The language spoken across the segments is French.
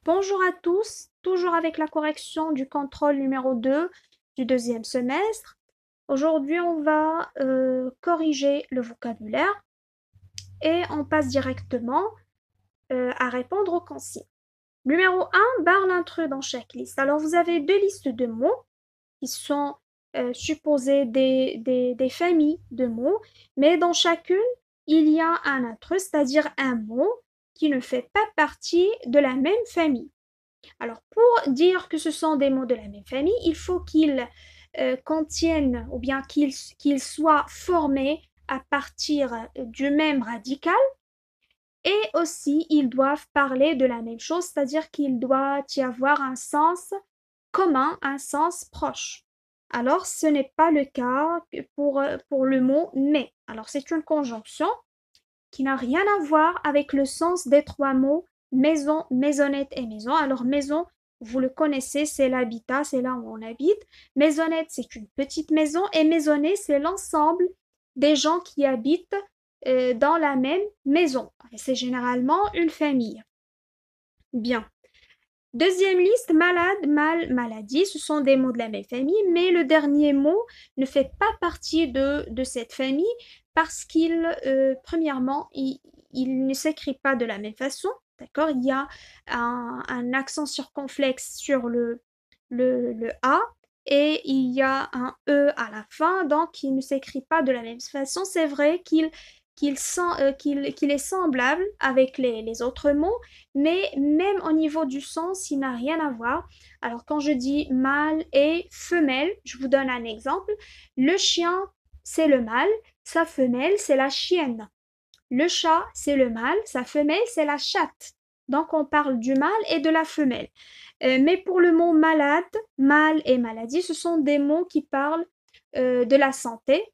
Bonjour à tous, toujours avec la correction du contrôle numéro 2 du deuxième semestre. Aujourd'hui, on va corriger le vocabulaire et on passe directement à répondre aux consignes. Numéro 1, barre l'intrus dans chaque liste. Alors, vous avez deux listes de mots qui sont supposées des familles de mots, mais dans chacune, il y a un intrus, c'est-à-dire un mot qui ne fait pas partie de la même famille. Alors, pour dire que ce sont des mots de la même famille, il faut qu'ils contiennent ou bien qu'ils soient formés à partir du même radical et aussi ils doivent parler de la même chose, c'est-à-dire qu'il doit y avoir un sens commun, un sens proche. Alors, ce n'est pas le cas pour le mot mais. Alors, c'est une conjonction qui n'a rien à voir avec le sens des trois mots maison, maisonnette et maison. Alors maison, vous le connaissez, c'est l'habitat, c'est là où on habite. Maisonnette, c'est une petite maison et maisonnée, c'est l'ensemble des gens qui habitent dans la même maison. C'est généralement une famille. Bien. Deuxième liste, malade, mal, maladie, ce sont des mots de la même famille, mais le dernier mot ne fait pas partie de cette famille parce premièrement, il ne s'écrit pas de la même façon, d'accord? Il y a un accent circonflexe sur le A et il y a un E à la fin, donc il ne s'écrit pas de la même façon. C'est vrai qu'il est semblable avec les autres mots, mais même au niveau du sens, il n'a rien à voir. Alors quand je dis mâle et femelle, je vous donne un exemple. Le chien, c'est le mâle, sa femelle, c'est la chienne. Le chat, c'est le mâle, sa femelle, c'est la chatte. Donc on parle du mâle et de la femelle. Mais pour le mot malade, mâle et maladie, ce sont des mots qui parlent de la santé.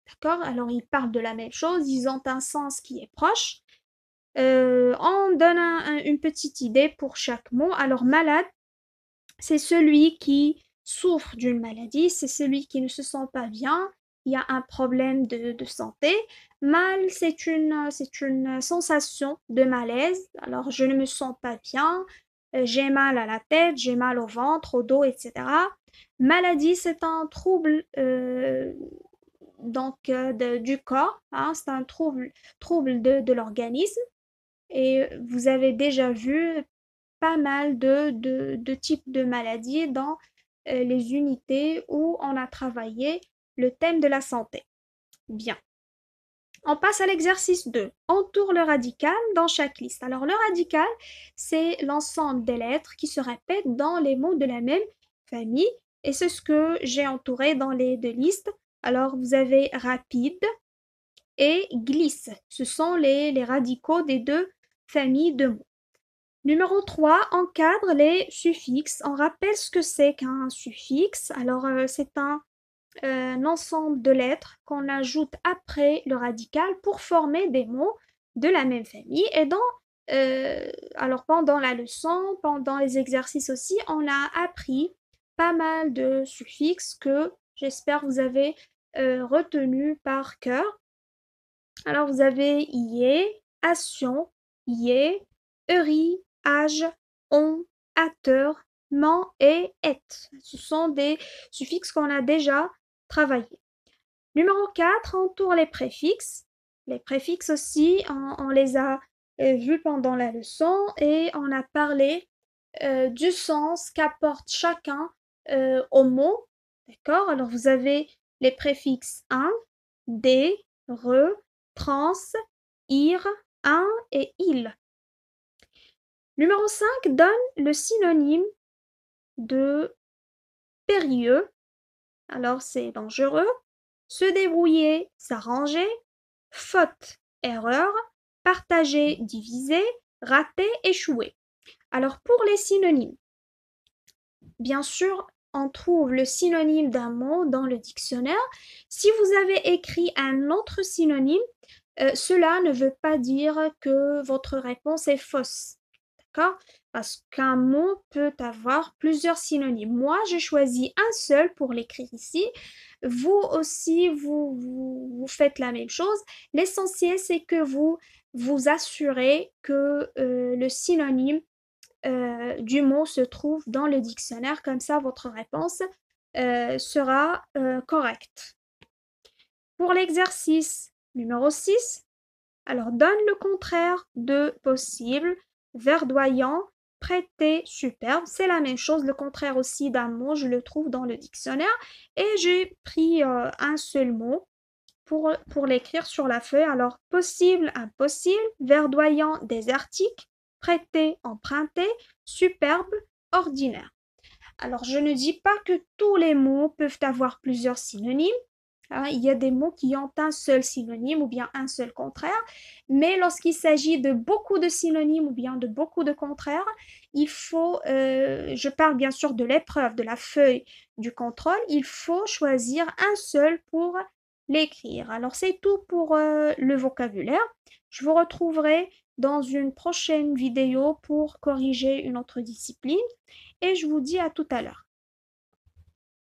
D'accord? Alors ils parlent de la même chose, ils ont un sens qui est proche. On donne une petite idée pour chaque mot. Alors malade, c'est celui qui souffre d'une maladie, c'est celui qui ne se sent pas bien, il y a un problème de santé. Mal, c'est une sensation de malaise. Alors, je ne me sens pas bien, j'ai mal à la tête, j'ai mal au ventre, au dos, etc. Maladie, c'est un trouble du corps, hein, c'est un trouble de l'organisme. Et vous avez déjà vu pas mal de types de maladies dans les unités où on a travaillé le thème de la santé. Bien. On passe à l'exercice 2. Entoure le radical dans chaque liste. Alors le radical, c'est l'ensemble des lettres qui se répètent dans les mots de la même famille et c'est ce que j'ai entouré dans les deux listes. Alors vous avez rapide et glisse. Ce sont les radicaux des deux familles de mots. Numéro 3, encadre les suffixes. On rappelle ce que c'est qu'un suffixe. Alors, c'est un ensemble de lettres qu'on ajoute après le radical pour former des mots de la même famille. Alors pendant la leçon, pendant les exercices aussi, on a appris pas mal de suffixes que j'espère vous avez retenus par cœur. Alors, vous avez ié, ation, yé, euri, âge, on, ateur, man et et. Ce sont des suffixes qu'on a déjà travaillés. Numéro 4, entoure les préfixes. Les préfixes aussi, on les a vus pendant la leçon et on a parlé du sens qu'apporte chacun au mot. D'accord? Alors, vous avez les préfixes un, des, re, trans, ir, un et il. Numéro 5 donne le synonyme de périlleux. Alors c'est dangereux, se débrouiller, s'arranger, faute, erreur, partager, diviser, rater, échouer. Alors pour les synonymes, bien sûr, on trouve le synonyme d'un mot dans le dictionnaire. Si vous avez écrit un autre synonyme, cela ne veut pas dire que votre réponse est fausse. D'accord? Parce qu'un mot peut avoir plusieurs synonymes. Moi, j'ai choisi un seul pour l'écrire ici. Vous aussi, vous faites la même chose. L'essentiel, c'est que vous vous assurez que le synonyme du mot se trouve dans le dictionnaire. Comme ça, votre réponse sera correcte. Pour l'exercice numéro 6, alors donne le contraire de possible, verdoyant, prêter, superbe. C'est la même chose, le contraire aussi d'un mot, je le trouve dans le dictionnaire. Et j'ai pris un seul mot pour l'écrire sur la feuille. Alors, possible, impossible, verdoyant, désertique, prêter, emprunter, superbe, ordinaire. Alors, je ne dis pas que tous les mots peuvent avoir plusieurs synonymes. Hein, il y a des mots qui ont un seul synonyme ou bien un seul contraire, mais lorsqu'il s'agit de beaucoup de synonymes ou bien de beaucoup de contraires, il faut, je parle bien sûr de l'épreuve, de la feuille du contrôle, il faut choisir un seul pour l'écrire. Alors c'est tout pour le vocabulaire. Je vous retrouverai dans une prochaine vidéo pour corriger une autre discipline et je vous dis à tout à l'heure.